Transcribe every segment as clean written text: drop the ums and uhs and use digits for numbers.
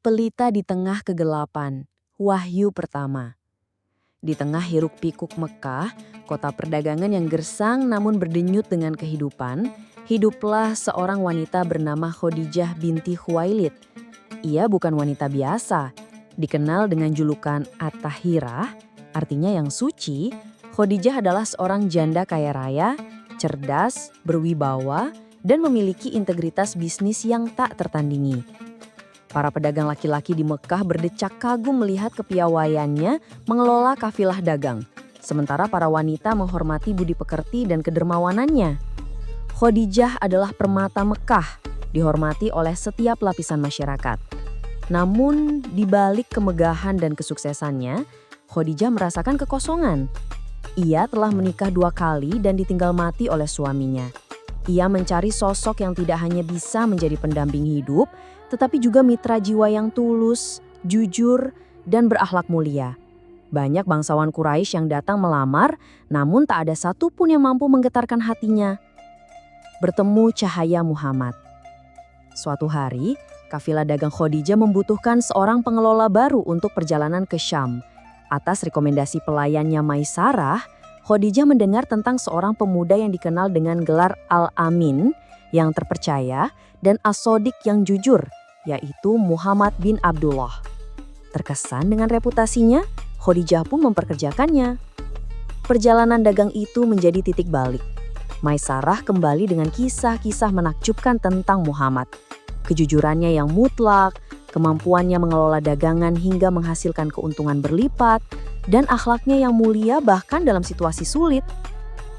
Pelita di tengah kegelapan, wahyu pertama. Di tengah hiruk-pikuk Mekah, kota perdagangan yang gersang namun berdenyut dengan kehidupan, hiduplah seorang wanita bernama Khadijah binti Khuwailid. Ia bukan wanita biasa, dikenal dengan julukan At-Tahirah, artinya yang suci. Khadijah adalah seorang janda kaya raya, cerdas, berwibawa, dan memiliki integritas bisnis yang tak tertandingi. Para pedagang laki-laki di Mekah berdecak kagum melihat kepiawaiannya mengelola kafilah dagang. Sementara para wanita menghormati budi pekerti dan kedermawanannya. Khadijah adalah permata Mekah, dihormati oleh setiap lapisan masyarakat. Namun, di balik kemegahan dan kesuksesannya, Khadijah merasakan kekosongan. Ia telah menikah 2 kali dan ditinggal mati oleh suaminya. Ia mencari sosok yang tidak hanya bisa menjadi pendamping hidup, tetapi juga mitra jiwa yang tulus, jujur, dan berakhlak mulia. Banyak bangsawan Quraisy yang datang melamar, namun tak ada satupun yang mampu menggetarkan hatinya. Bertemu cahaya Muhammad. Suatu hari, kafilah dagang Khadijah membutuhkan seorang pengelola baru untuk perjalanan ke Syam. Atas rekomendasi pelayannya Maisarah, Khadijah mendengar tentang seorang pemuda yang dikenal dengan gelar Al-Amin, yang terpercaya, dan As-Shadiq yang jujur, yaitu Muhammad bin Abdullah. Terkesan dengan reputasinya, Khadijah pun memperkerjakannya. Perjalanan dagang itu menjadi titik balik. Maisarah kembali dengan kisah-kisah menakjubkan tentang Muhammad. Kejujurannya yang mutlak, kemampuannya mengelola dagangan hingga menghasilkan keuntungan berlipat, dan akhlaknya yang mulia bahkan dalam situasi sulit.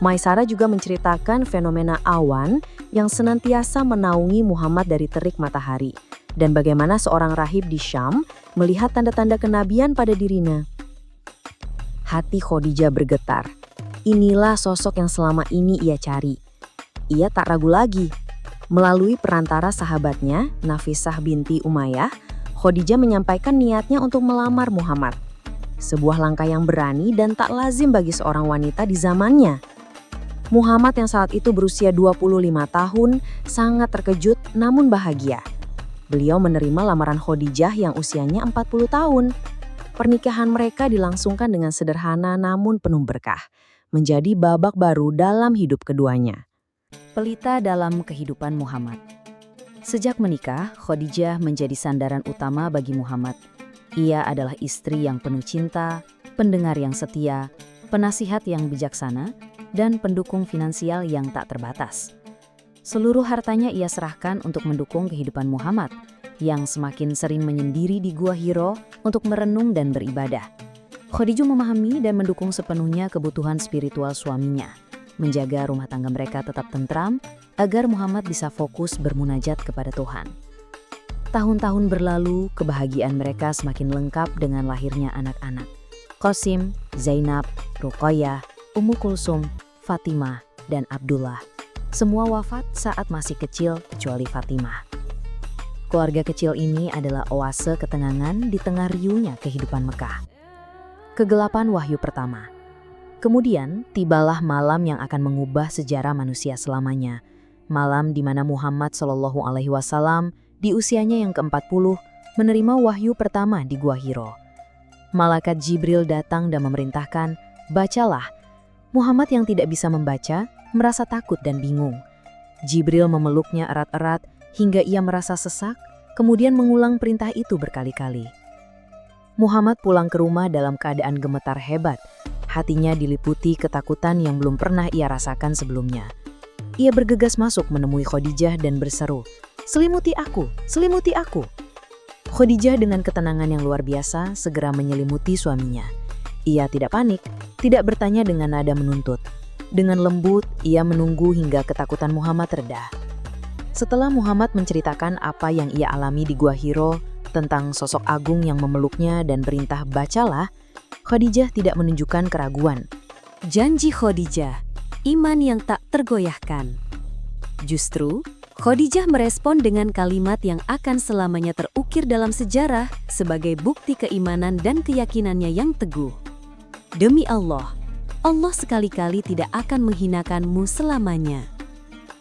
Maisarah juga menceritakan fenomena awan yang senantiasa menaungi Muhammad dari terik matahari, dan bagaimana seorang rahib di Syam melihat tanda-tanda kenabian pada dirinya. Hati Khadijah bergetar. Inilah sosok yang selama ini ia cari. Ia tak ragu lagi. Melalui perantara sahabatnya, Nafisah binti Umayyah, Khadijah menyampaikan niatnya untuk melamar Muhammad. Sebuah langkah yang berani dan tak lazim bagi seorang wanita di zamannya. Muhammad yang saat itu berusia 25 tahun sangat terkejut namun bahagia. Beliau menerima lamaran Khadijah yang usianya 40 tahun. Pernikahan mereka dilangsungkan dengan sederhana namun penuh berkah, menjadi babak baru dalam hidup keduanya. Pelita dalam kehidupan Muhammad. Sejak menikah, Khadijah menjadi sandaran utama bagi Muhammad. Ia adalah istri yang penuh cinta, pendengar yang setia, penasihat yang bijaksana, dan pendukung finansial yang tak terbatas. Seluruh hartanya ia serahkan untuk mendukung kehidupan Muhammad, yang semakin sering menyendiri di Gua Hiro untuk merenung dan beribadah. Khadijah memahami dan mendukung sepenuhnya kebutuhan spiritual suaminya, menjaga rumah tangga mereka tetap tentram agar Muhammad bisa fokus bermunajat kepada Tuhan. Tahun-tahun berlalu, kebahagiaan mereka semakin lengkap dengan lahirnya anak-anak. Qasim, Zainab, Ruqayyah, Ummu Kulsum, Fatimah, dan Abdullah. Semua wafat saat masih kecil kecuali Fatimah. Keluarga kecil ini adalah oase ketenangan di tengah riuhnya kehidupan Mekah. Kegelapan wahyu pertama. Kemudian tibalah malam yang akan mengubah sejarah manusia selamanya. Malam di mana Muhammad SAW di usianya yang ke-40 menerima wahyu pertama di Gua Hiro. Malaikat Jibril datang dan memerintahkan, "Bacalah." Muhammad yang tidak bisa membaca merasa takut dan bingung. Jibril memeluknya erat-erat hingga ia merasa sesak, kemudian mengulang perintah itu berkali-kali. Muhammad pulang ke rumah dalam keadaan gemetar hebat. Hatinya diliputi ketakutan yang belum pernah ia rasakan sebelumnya. Ia bergegas masuk menemui Khadijah dan berseru, "Selimuti aku, selimuti aku." Khadijah dengan ketenangan yang luar biasa segera menyelimuti suaminya. Ia tidak panik, tidak bertanya dengan nada menuntut. Dengan lembut, ia menunggu hingga ketakutan Muhammad reda. Setelah Muhammad menceritakan apa yang ia alami di Gua Hiro, tentang sosok agung yang memeluknya dan perintah bacalah, Khadijah tidak menunjukkan keraguan. Janji Khadijah, iman yang tak tergoyahkan. Justru, Khadijah merespon dengan kalimat yang akan selamanya terukir dalam sejarah sebagai bukti keimanan dan keyakinannya yang teguh. Demi Allah, Allah sekali-kali tidak akan menghinakanmu selamanya.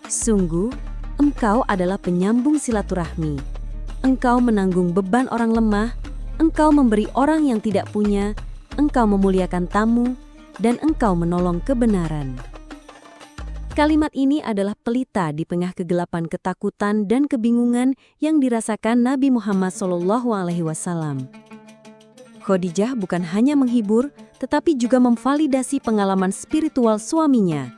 Sungguh, engkau adalah penyambung silaturahmi. engkau menanggung beban orang lemah, engkau memberi orang yang tidak punya, engkau memuliakan tamu, dan engkau menolong kebenaran. Kalimat ini adalah pelita di tengah kegelapan ketakutan dan kebingungan yang dirasakan Nabi Muhammad SAW. Khadijah bukan hanya menghibur, tetapi juga memvalidasi pengalaman spiritual suaminya.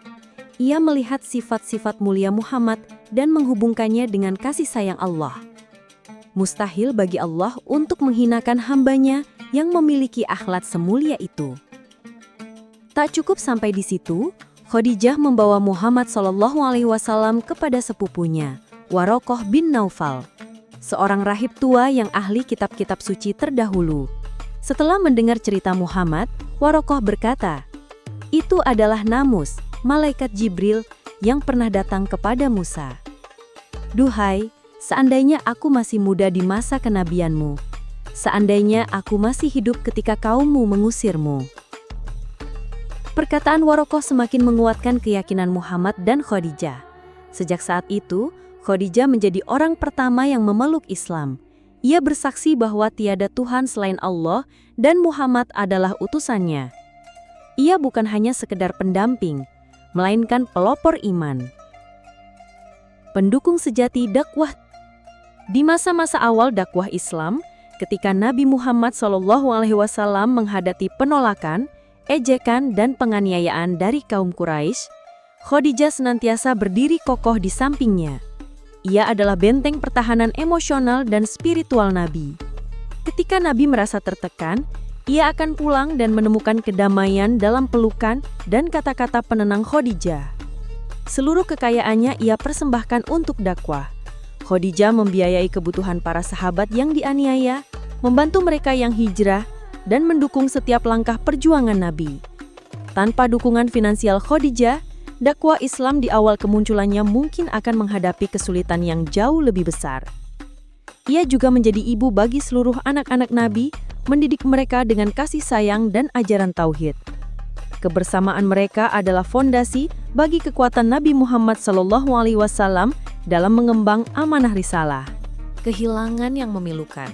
Ia melihat sifat-sifat mulia Muhammad dan menghubungkannya dengan kasih sayang Allah. Mustahil bagi Allah untuk menghinakan hambanya yang memiliki akhlak semulia itu. Tak cukup sampai di situ, Khadijah membawa Muhammad SAW kepada sepupunya, Waraqah bin Naufal, seorang rahib tua yang ahli kitab-kitab suci terdahulu. Setelah mendengar cerita Muhammad, Waraqah berkata, "Itu adalah Namus, malaikat Jibril yang pernah datang kepada Musa. Duhai, seandainya aku masih muda di masa kenabianmu, seandainya aku masih hidup ketika kaummu mengusirmu." Perkataan Waraqah semakin menguatkan keyakinan Muhammad dan Khadijah. Sejak saat itu, Khadijah menjadi orang pertama yang memeluk Islam. Ia bersaksi bahwa tiada Tuhan selain Allah dan Muhammad adalah utusannya. Ia bukan hanya sekedar pendamping, melainkan pelopor iman. Pendukung sejati dakwah. Di masa-masa awal dakwah Islam, ketika Nabi Muhammad SAW menghadapi penolakan, ejekan, dan penganiayaan dari kaum Quraisy, Khadijah senantiasa berdiri kokoh di sampingnya. Ia adalah benteng pertahanan emosional dan spiritual Nabi. Ketika Nabi merasa tertekan, ia akan pulang dan menemukan kedamaian dalam pelukan dan kata-kata penenang Khadijah. Seluruh kekayaannya ia persembahkan untuk dakwah. Khadijah membiayai kebutuhan para sahabat yang dianiaya, membantu mereka yang hijrah, dan mendukung setiap langkah perjuangan Nabi. Tanpa dukungan finansial Khadijah, dakwah Islam di awal kemunculannya mungkin akan menghadapi kesulitan yang jauh lebih besar. Ia juga menjadi ibu bagi seluruh anak-anak Nabi, mendidik mereka dengan kasih sayang dan ajaran tauhid. Kebersamaan mereka adalah fondasi bagi kekuatan Nabi Muhammad SAW dalam mengembang amanah risalah. Kehilangan yang memilukan.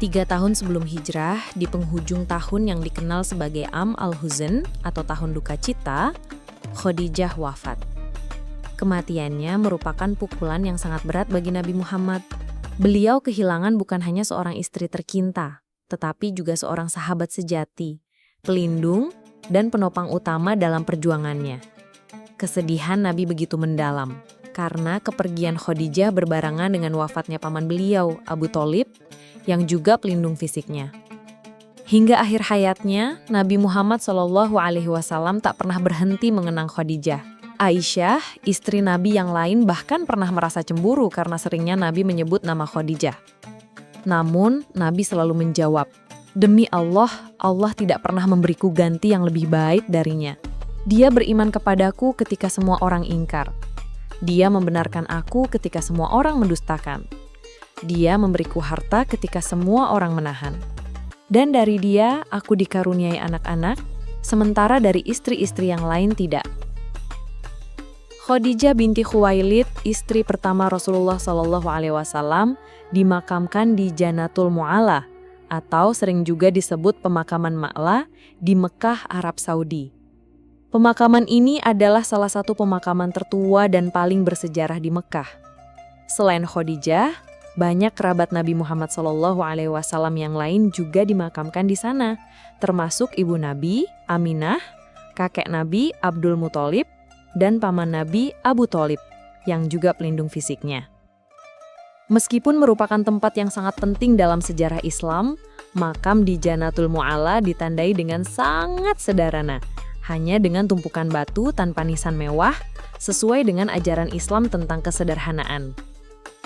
3 tahun sebelum hijrah, di penghujung tahun yang dikenal sebagai Am al-Huzn atau tahun duka cita, Khadijah wafat. Kematiannya merupakan pukulan yang sangat berat bagi Nabi Muhammad. Beliau kehilangan bukan hanya seorang istri tercinta, tetapi juga seorang sahabat sejati, pelindung, dan penopang utama dalam perjuangannya. Kesedihan Nabi begitu mendalam, karena kepergian Khadijah berbarengan dengan wafatnya paman beliau, Abu Thalib, yang juga pelindung fisiknya. Hingga akhir hayatnya, Nabi Muhammad SAW tak pernah berhenti mengenang Khadijah. Aisyah, istri Nabi yang lain bahkan pernah merasa cemburu karena seringnya Nabi menyebut nama Khadijah. Namun, Nabi selalu menjawab, "Demi Allah, Allah tidak pernah memberiku ganti yang lebih baik darinya. Dia beriman kepadaku ketika semua orang ingkar. Dia membenarkan aku ketika semua orang mendustakan. Dia memberiku harta ketika semua orang menahan. Dan dari dia aku dikaruniai anak-anak, sementara dari istri-istri yang lain tidak." Khadijah binti Khuwailid, istri pertama Rasulullah SAW, dimakamkan di Janatul Mu'alla, atau sering juga disebut pemakaman Ma'la, di Mekah, Arab Saudi. Pemakaman ini adalah salah satu pemakaman tertua dan paling bersejarah di Mekah. Selain Khadijah, banyak kerabat Nabi Muhammad SAW yang lain juga dimakamkan di sana, termasuk ibu Nabi, Aminah, kakek Nabi, Abdul Muthalib, dan paman Nabi, Abu Thalib, yang juga pelindung fisiknya. Meskipun merupakan tempat yang sangat penting dalam sejarah Islam, makam di Janatul Mu'alla ditandai dengan sangat sederhana, hanya dengan tumpukan batu tanpa nisan mewah, sesuai dengan ajaran Islam tentang kesederhanaan.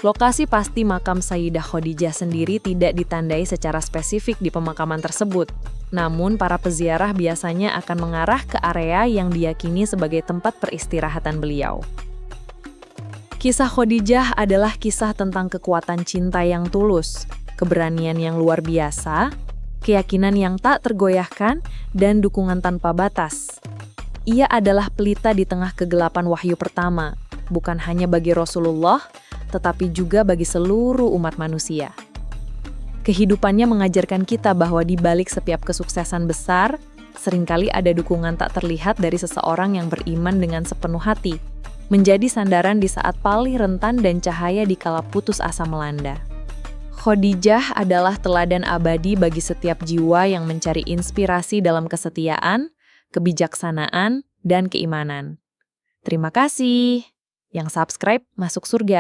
Lokasi pasti makam Sayyidah Khadijah sendiri tidak ditandai secara spesifik di pemakaman tersebut. Namun, para peziarah biasanya akan mengarah ke area yang diyakini sebagai tempat peristirahatan beliau. Kisah Khadijah adalah kisah tentang kekuatan cinta yang tulus, keberanian yang luar biasa, keyakinan yang tak tergoyahkan, dan dukungan tanpa batas. Ia adalah pelita di tengah kegelapan wahyu pertama, bukan hanya bagi Rasulullah, tetapi juga bagi seluruh umat manusia. Kehidupannya mengajarkan kita bahwa di balik setiap kesuksesan besar, seringkali ada dukungan tak terlihat dari seseorang yang beriman dengan sepenuh hati, menjadi sandaran di saat paling rentan dan cahaya di kala putus asa melanda. Khadijah adalah teladan abadi bagi setiap jiwa yang mencari inspirasi dalam kesetiaan, kebijaksanaan, dan keimanan. Terima kasih. Yang subscribe masuk surga.